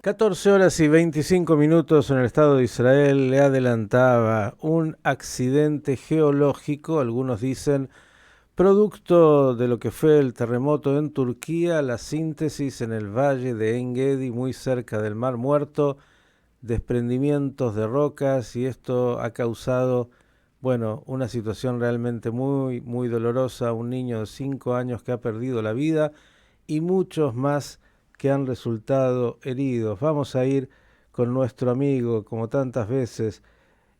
14 horas y 25 minutos en el Estado de Israel. Le adelantaba un accidente geológico, algunos dicen producto de lo que fue el terremoto en Turquía, la síntesis en el valle de En Gedi, muy cerca del Mar Muerto, desprendimientos de rocas, y esto ha causado, bueno, una situación realmente muy dolorosa. Un niño de 5 años que ha perdido la vida y muchos más que han resultado heridos. Vamos a ir con nuestro amigo, como tantas veces,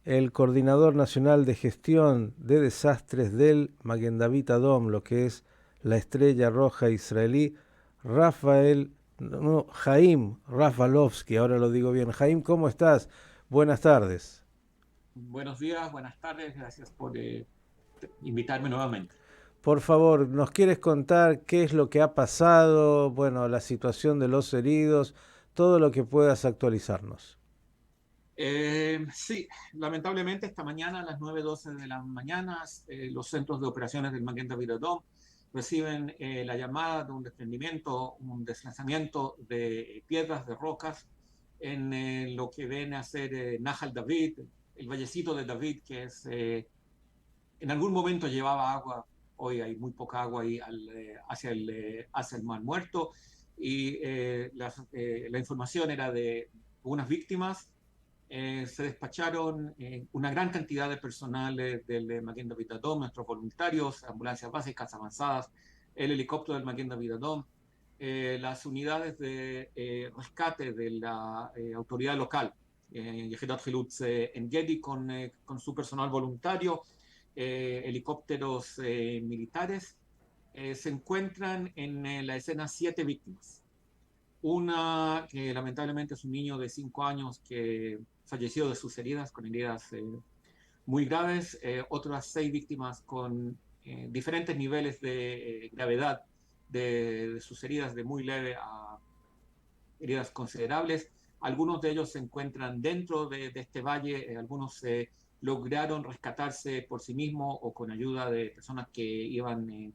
el coordinador nacional de gestión de desastres del Magen David Adom, lo que es la Estrella Roja israelí, Jaim Rafalovsky, ahora lo digo bien. Jaim, ¿cómo estás? Buenas tardes. Buenos días, buenas tardes, gracias por invitarme nuevamente. Por favor, ¿nos quieres contar qué es lo que ha pasado? Bueno, la situación de los heridos, todo lo que puedas actualizarnos. Sí, lamentablemente esta mañana a las 9:12 de la mañana los centros de operaciones del Magen David Adom reciben la llamada de un desprendimiento, un desplazamiento de piedras, de rocas en lo que viene a ser Nahal David, el vallecito de David, que en algún momento llevaba agua. Hoy hay muy poca agua ahí hacia el Mar Muerto, y la información era de unas víctimas. Se despacharon una gran cantidad de personal del Magen David Adom, nuestros voluntarios, ambulancias básicas avanzadas, el helicóptero del Magen David Adom, las unidades de rescate de la autoridad local, Yehidat Hilutz en Gedi, con su personal voluntario, helicópteros militares. Se encuentran en la escena 7 víctimas. Una que lamentablemente es un niño de 5 años que falleció de sus heridas, con heridas muy graves. Otras 6 víctimas con diferentes niveles de gravedad de sus heridas, de muy leve a heridas considerables. Algunos de ellos se encuentran dentro de este valle, algunos lograron rescatarse por sí mismos o con ayuda de personas que iban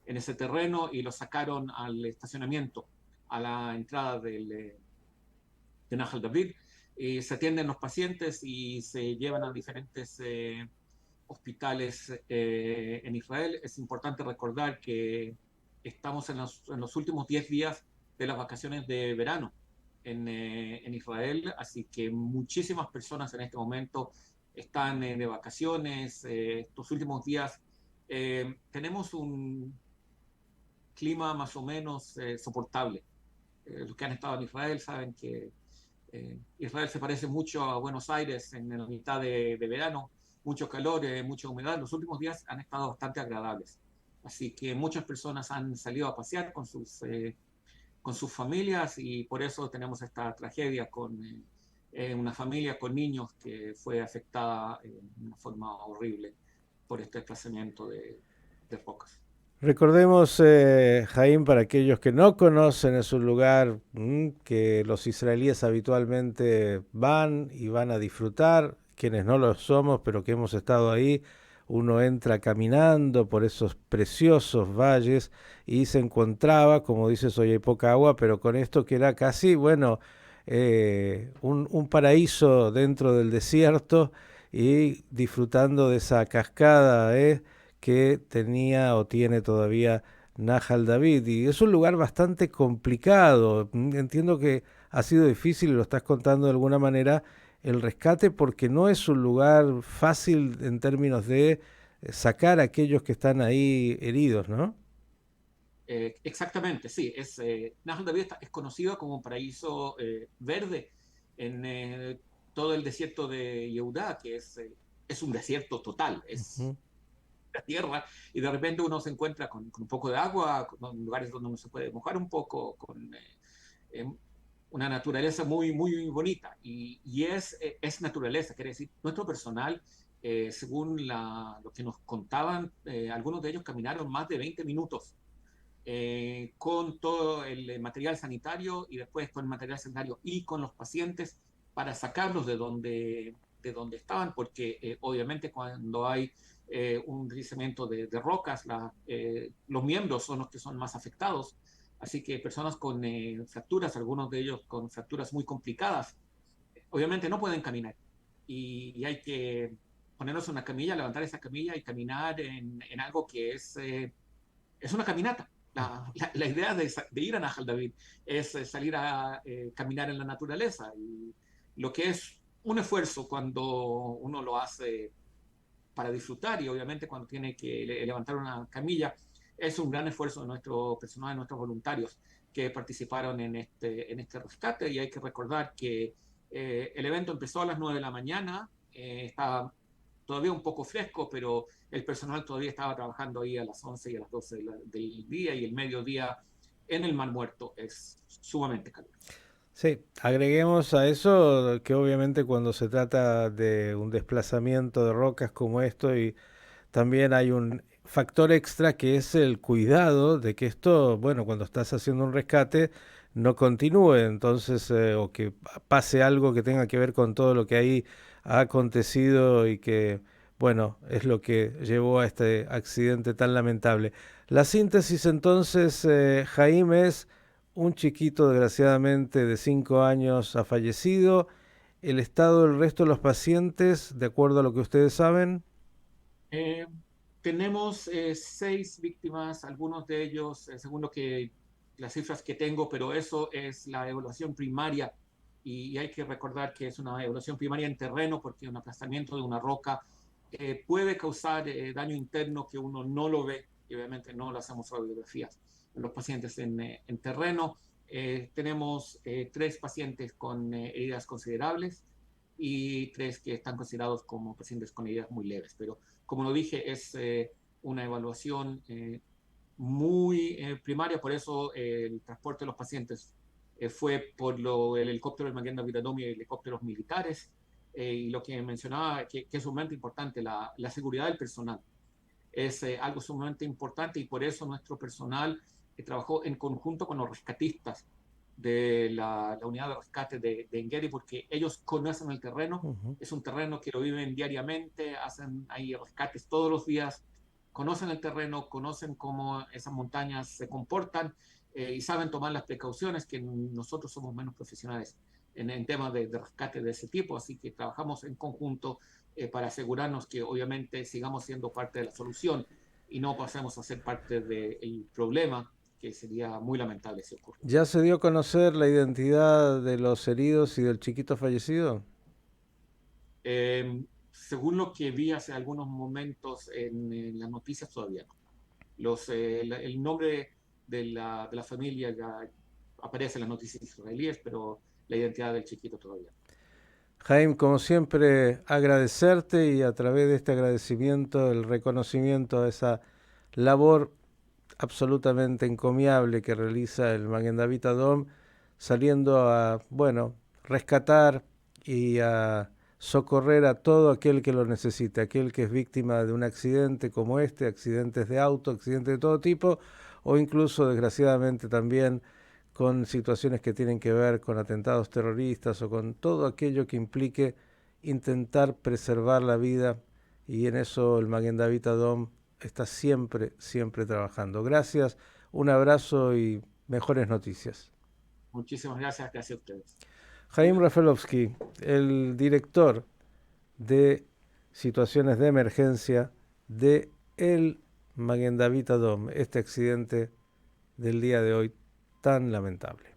en ese terreno, y los sacaron al estacionamiento a la entrada de Nahal David. Se atienden los pacientes y se llevan a diferentes hospitales en Israel. Es importante recordar que estamos en los últimos 10 días de las vacaciones de verano en Israel, así que muchísimas personas en este momento están de vacaciones. Estos últimos días tenemos un clima más o menos soportable. Los que han estado en Israel saben que Israel se parece mucho a Buenos Aires en la mitad de verano, mucho calor, mucha humedad. Los últimos días han estado bastante agradables. Así que muchas personas han salido a pasear con sus familias, y por eso tenemos esta tragedia con una familia con niños que fue afectada de una forma horrible por este desplazamiento de rocas. Recordemos, Jaime, para aquellos que no conocen, es un lugar que los israelíes habitualmente van y van a disfrutar, quienes no lo somos, pero que hemos estado ahí. Uno entra caminando por esos preciosos valles y se encontraba, como dices, hoy hay poca agua, pero con esto que era casi, bueno, un paraíso dentro del desierto, y disfrutando de esa cascada, que tenía o tiene todavía Nahal David. Y es un lugar bastante complicado. Entiendo que ha sido difícil, y lo estás contando de alguna manera, el rescate, porque no es un lugar fácil en términos de sacar a aquellos que están ahí heridos, ¿no? Exactamente, sí. Nahal David es conocido como un paraíso verde en todo el desierto de Yehudá, que es un desierto total, es Ujú. la tierra, y de repente uno se encuentra con un poco de agua, con lugares donde uno se puede mojar un poco, con eh, una naturaleza muy, muy bonita. Y es naturaleza, quiere decir, nuestro personal, según lo que nos contaban, algunos de ellos caminaron más de 20 minutos con todo el material sanitario, y después con el material sanitario y con los pacientes, para sacarlos de donde estaban, porque obviamente cuando hay un deslizamiento de rocas, los miembros son los que son más afectados. Así que personas con fracturas, algunos de ellos con fracturas muy complicadas, obviamente no pueden caminar y hay que ponernos en una camilla, levantar esa camilla y caminar en algo que es una caminata. La idea de ir a Nahal David es salir a caminar en la naturaleza y lo que es un esfuerzo cuando uno lo hace para disfrutar y obviamente cuando tiene que levantar una camilla es un gran esfuerzo de nuestro personal, de nuestros voluntarios que participaron en este rescate y hay que recordar que el evento empezó a las 9 de la mañana, estaba todavía un poco fresco, pero el personal todavía estaba trabajando ahí a las 11 y a las 12 del día y el mediodía en el Mar Muerto es sumamente caluroso. Sí, agreguemos a eso que obviamente cuando se trata de un desplazamiento de rocas como esto y también hay un factor extra que es el cuidado de que esto, bueno, cuando estás haciendo un rescate no continúe, entonces, o que pase algo que tenga que ver con todo lo que ahí ha acontecido y que, bueno, es lo que llevó a este accidente tan lamentable. La síntesis entonces, Jaime, es un chiquito desgraciadamente de 5 años ha fallecido. El estado del resto de los pacientes, de acuerdo a lo que ustedes saben. Eh, Tenemos 6 víctimas, algunos de ellos, según las cifras que tengo, pero eso es la evaluación primaria y hay que recordar que es una evaluación primaria en terreno porque un aplastamiento de una roca puede causar daño interno que uno no lo ve y obviamente no le hacemos radiografías en los pacientes en terreno. Tenemos 3 pacientes con heridas considerables y 3 que están considerados como pacientes con heridas muy leves, pero como lo dije, es una evaluación muy primaria, por eso el transporte de los pacientes fue por el helicóptero del Magen David Adom y helicópteros militares. Y lo que mencionaba, que es sumamente importante, la seguridad del personal es algo sumamente importante y por eso nuestro personal trabajó en conjunto con los rescatistas de la unidad de rescate de Engedi porque ellos conocen el terreno, Ujú. es un terreno que lo viven diariamente, hacen ahí rescates todos los días, conocen el terreno, conocen cómo esas montañas se comportan y saben tomar las precauciones que nosotros somos menos profesionales en temas de rescate de ese tipo, así que trabajamos en conjunto para asegurarnos que obviamente sigamos siendo parte de la solución y no pasemos a ser parte del problema, que sería muy lamentable si ocurre. ¿Ya se dio a conocer la identidad de los heridos y del chiquito fallecido? Según lo que vi hace algunos momentos en las noticias, todavía no. El nombre de la familia ya aparece en las noticias israelíes, pero la identidad del chiquito todavía no. Jaime, como siempre, agradecerte y a través de este agradecimiento, el reconocimiento a esa labor absolutamente encomiable que realiza el Magen David Adom, saliendo a, bueno, rescatar y a socorrer a todo aquel que lo necesite, aquel que es víctima de un accidente como este, accidentes de auto, accidentes de todo tipo, o incluso, desgraciadamente, también con situaciones que tienen que ver con atentados terroristas o con todo aquello que implique intentar preservar la vida, y en eso el Magen David Adom está siempre, siempre trabajando. Gracias, un abrazo y mejores noticias. Muchísimas gracias, gracias a ustedes. Jaime Rafalovsky, el director de situaciones de emergencia de el Magen David Adom, este accidente del día de hoy tan lamentable.